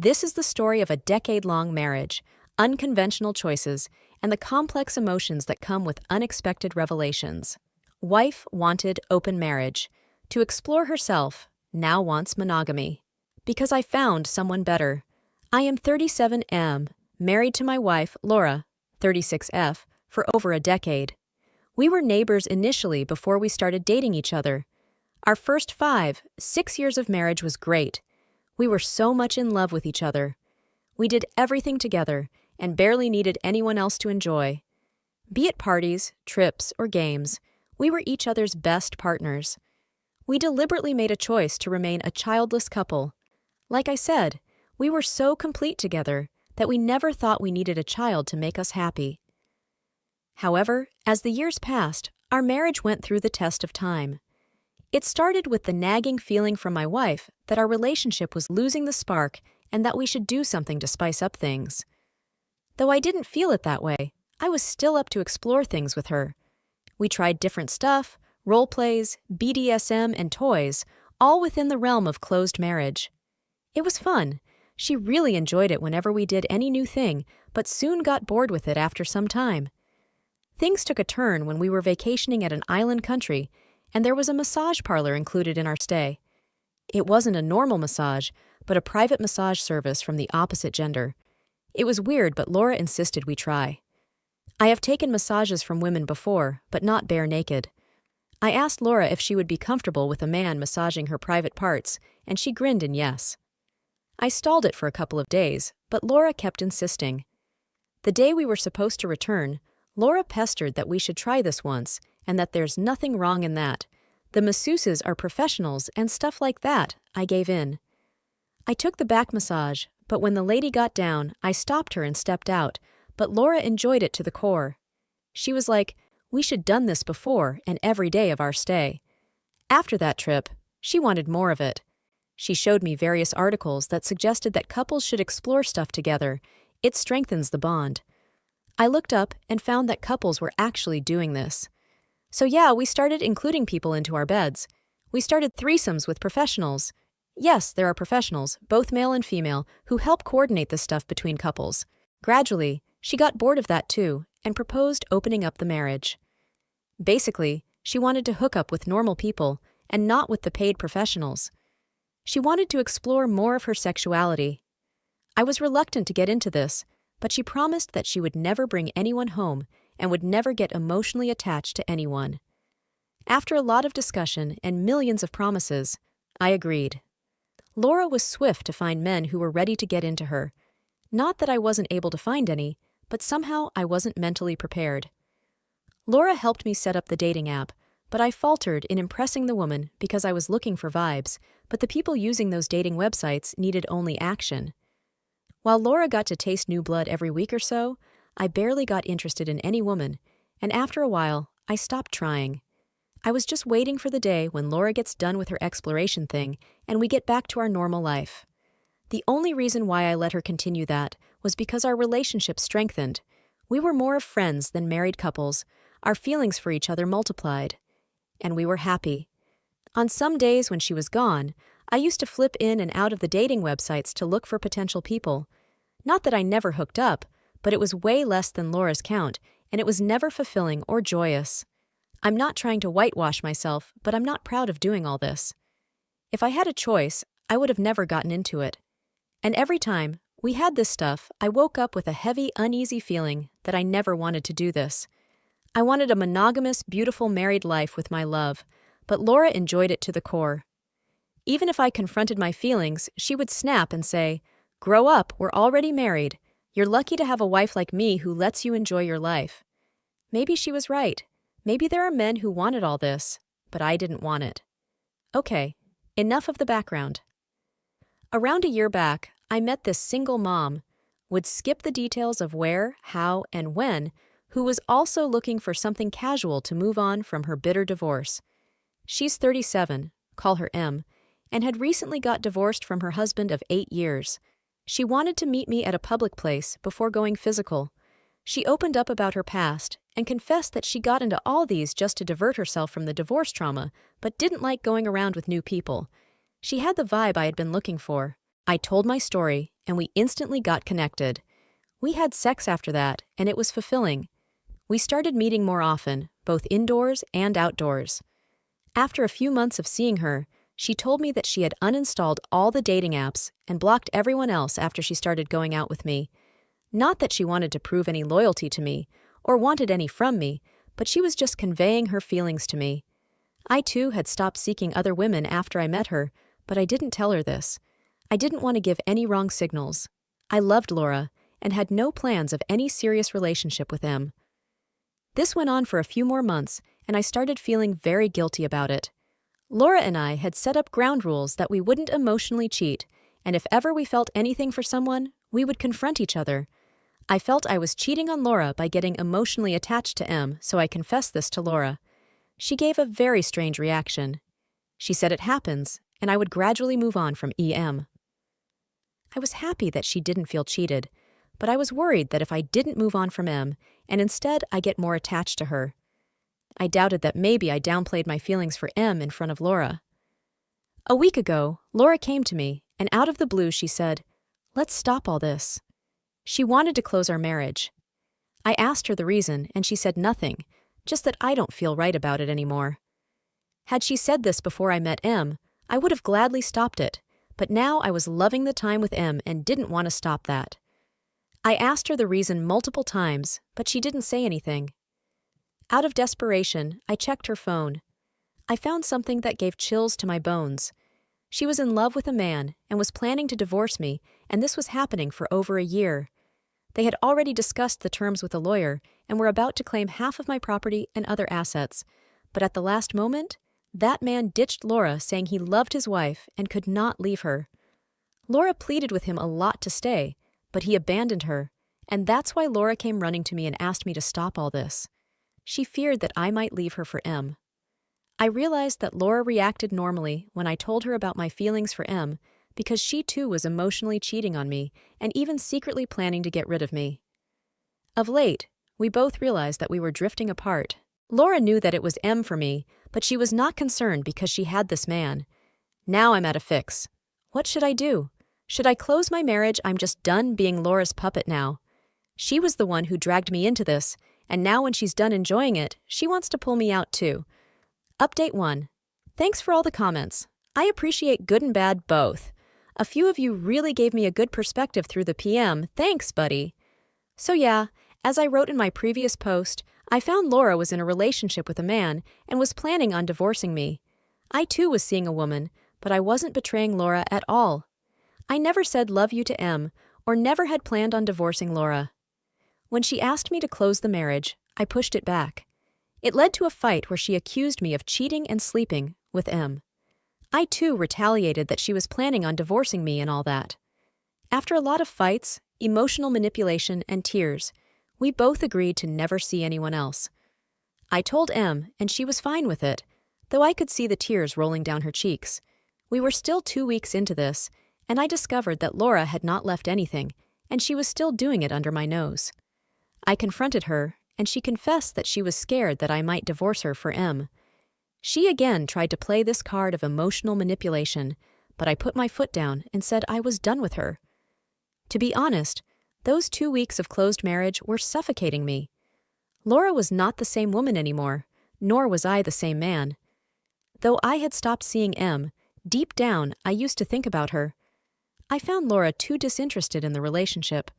This is the story of a decade-long marriage, unconventional choices, and the complex emotions that come with unexpected revelations. Wife wanted open marriage. To explore herself, now wants monogamy. Because I found someone better. I am 37M, married to my wife, Laura, 36F, for over a decade. We were neighbors initially before we started dating each other. Our first 6 years of marriage was great. We were so much in love with each other. We did everything together and barely needed anyone else to enjoy. Be it parties, trips, or games, we were each other's best partners. We deliberately made a choice to remain a childless couple. Like I said, we were so complete together that we never thought we needed a child to make us happy. However, as the years passed, our marriage went through the test of time. It started with the nagging feeling from my wife that our relationship was losing the spark and that we should do something to spice up things. Though I didn't feel it that way, I was still up to explore things with her. We tried different stuff, role plays, BDSM, and toys, all within the realm of closed marriage. It was fun. She really enjoyed it whenever we did any new thing, but soon got bored with it after some time. Things took a turn when we were vacationing at an island country, and there was a massage parlor included in our stay. It wasn't a normal massage, but a private massage service from the opposite gender. It was weird, but Laura insisted we try. I have taken massages from women before, but not bare naked. I asked Laura if she would be comfortable with a man massaging her private parts, and she grinned in yes. I stalled it for a couple of days, but Laura kept insisting. The day we were supposed to return, Laura pestered that we should try this once, and that there's nothing wrong in that. The masseuses are professionals and stuff like that. I gave in. I took the back massage, but when the lady got down, I stopped her and stepped out, but Laura enjoyed it to the core. She was like, we should done this before and every day of our stay. After that trip, she wanted more of it. She showed me various articles that suggested that couples should explore stuff together. It strengthens the bond. I looked up and found that couples were actually doing this. So yeah, we started including people into our beds. We started threesomes with professionals. Yes, there are professionals, both male and female, who help coordinate this stuff between couples. Gradually, she got bored of that too and proposed opening up the marriage. Basically, she wanted to hook up with normal people and not with the paid professionals. She wanted to explore more of her sexuality. I was reluctant to get into this, but she promised that she would never bring anyone home and would never get emotionally attached to anyone. After a lot of discussion and millions of promises, I agreed. Laura was swift to find men who were ready to get into her. Not that I wasn't able to find any, but somehow I wasn't mentally prepared. Laura helped me set up the dating app, but I faltered in impressing the woman because I was looking for vibes, but the people using those dating websites needed only action. While Laura got to taste new blood every week or so, I barely got interested in any woman, and after a while, I stopped trying. I was just waiting for the day when Laura gets done with her exploration thing and we get back to our normal life. The only reason why I let her continue that was because our relationship strengthened. We were more of friends than married couples. Our feelings for each other multiplied. And we were happy. On some days when she was gone, I used to flip in and out of the dating websites to look for potential people. Not that I never hooked up, but it was way less than Laura's count, and it was never fulfilling or joyous. I'm not trying to whitewash myself, but I'm not proud of doing all this. If I had a choice, I would have never gotten into it. And every time we had this stuff, I woke up with a heavy, uneasy feeling that I never wanted to do this. I wanted a monogamous, beautiful married life with my love, but Laura enjoyed it to the core. Even if I confronted my feelings, she would snap and say, "Grow up, we're already married. You're lucky to have a wife like me who lets you enjoy your life." Maybe she was right. Maybe there are men who wanted all this, but I didn't want it. Okay, enough of the background. Around a year back, I met this single mom, would skip the details of where, how, and when, who was also looking for something casual to move on from her bitter divorce. She's 37, call her M, and had recently got divorced from her husband of 8 years. She wanted to meet me at a public place before going physical. She opened up about her past and confessed that she got into all these just to divert herself from the divorce trauma, but didn't like going around with new people. She had the vibe I had been looking for, I told my story, and we instantly got connected. We had sex after that, and it was fulfilling. We started meeting more often, both indoors and outdoors. After a few months of seeing her, she told me that she had uninstalled all the dating apps and blocked everyone else after she started going out with me. Not that she wanted to prove any loyalty to me, or wanted any from me, but she was just conveying her feelings to me. I too had stopped seeking other women after I met her, but I didn't tell her this. I didn't want to give any wrong signals. I loved Laura, and had no plans of any serious relationship with M. This went on for a few more months, and I started feeling very guilty about it. Laura and I had set up ground rules that we wouldn't emotionally cheat, and if ever we felt anything for someone, we would confront each other. I felt I was cheating on Laura by getting emotionally attached to M, so I confessed this to Laura. She gave a very strange reaction. She said it happens, and I would gradually move on from EM. I was happy that she didn't feel cheated, but I was worried that if I didn't move on from M, and instead I get more attached to her. I doubted that maybe I downplayed my feelings for M in front of Laura. A week ago, Laura came to me, and out of the blue she said, "Let's stop all this." She wanted to close our marriage. I asked her the reason, and she said nothing, just that I don't feel right about it anymore. Had she said this before I met M, I would have gladly stopped it, but now I was loving the time with M and didn't want to stop that. I asked her the reason multiple times, but she didn't say anything. Out of desperation, I checked her phone. I found something that gave chills to my bones. She was in love with a man and was planning to divorce me, and this was happening for over a year. They had already discussed the terms with a lawyer and were about to claim half of my property and other assets, but at the last moment, that man ditched Laura, saying he loved his wife and could not leave her. Laura pleaded with him a lot to stay, but he abandoned her, and that's why Laura came running to me and asked me to stop all this. She feared that I might leave her for M. I realized that Laura reacted normally when I told her about my feelings for M, because she too was emotionally cheating on me and even secretly planning to get rid of me. Of late, we both realized that we were drifting apart. Laura knew that it was M for me, but she was not concerned because she had this man. Now I'm at a fix. What should I do? Should I close my marriage? I'm just done being Laura's puppet now. She was the one who dragged me into this, and now when she's done enjoying it, she wants to pull me out too. Update 1. Thanks for all the comments. I appreciate good and bad both. A few of you really gave me a good perspective through the PM. Thanks, buddy. So yeah, as I wrote in my previous post, I found Laura was in a relationship with a man and was planning on divorcing me. I too was seeing a woman, but I wasn't betraying Laura at all. I never said love you to M, or never had planned on divorcing Laura. When she asked me to close the marriage, I pushed it back. It led to a fight where she accused me of cheating and sleeping with M. I too retaliated that she was planning on divorcing me and all that. After a lot of fights, emotional manipulation, and tears, we both agreed to never see anyone else. I told M, and she was fine with it, though I could see the tears rolling down her cheeks. We were still 2 weeks into this, and I discovered that Laura had not left anything, and she was still doing it under my nose. I confronted her, and she confessed that she was scared that I might divorce her for M. She again tried to play this card of emotional manipulation, but I put my foot down and said I was done with her. To be honest, those 2 weeks of closed marriage were suffocating me. Laura was not the same woman anymore, nor was I the same man. Though I had stopped seeing M, deep down I used to think about her. I found Laura too disinterested in the relationship.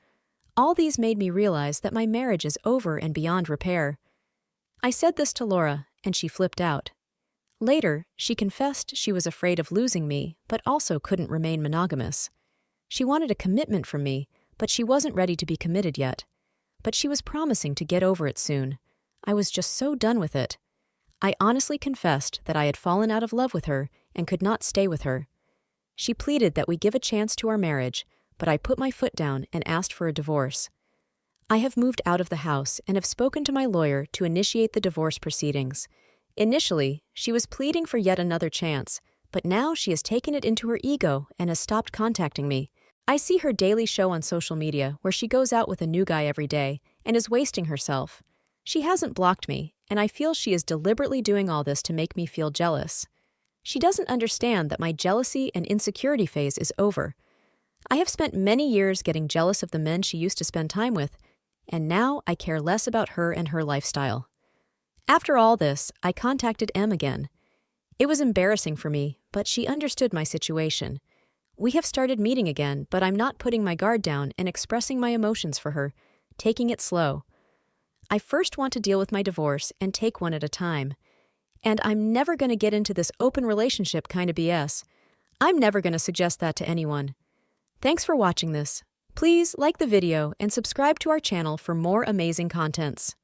All these made me realize that my marriage is over and beyond repair. I said this to Laura, and she flipped out. Later, she confessed she was afraid of losing me, but also couldn't remain monogamous. She wanted a commitment from me, but she wasn't ready to be committed yet. But she was promising to get over it soon. I was just so done with it. I honestly confessed that I had fallen out of love with her and could not stay with her. She pleaded that we give a chance to our marriage, but I put my foot down and asked for a divorce. I have moved out of the house and have spoken to my lawyer to initiate the divorce proceedings. Initially, she was pleading for yet another chance, but now she has taken it into her ego and has stopped contacting me. I see her daily show on social media where she goes out with a new guy every day and is wasting herself. She hasn't blocked me, and I feel she is deliberately doing all this to make me feel jealous. She doesn't understand that my jealousy and insecurity phase is over. I have spent many years getting jealous of the men she used to spend time with, and now I care less about her and her lifestyle. After all this, I contacted M again. It was embarrassing for me, but she understood my situation. We have started meeting again, but I'm not putting my guard down and expressing my emotions for her, taking it slow. I first want to deal with my divorce and take one at a time. And I'm never going to get into this open relationship kind of BS. I'm never going to suggest that to anyone. Thanks for watching this. Please like the video and subscribe to our channel for more amazing contents.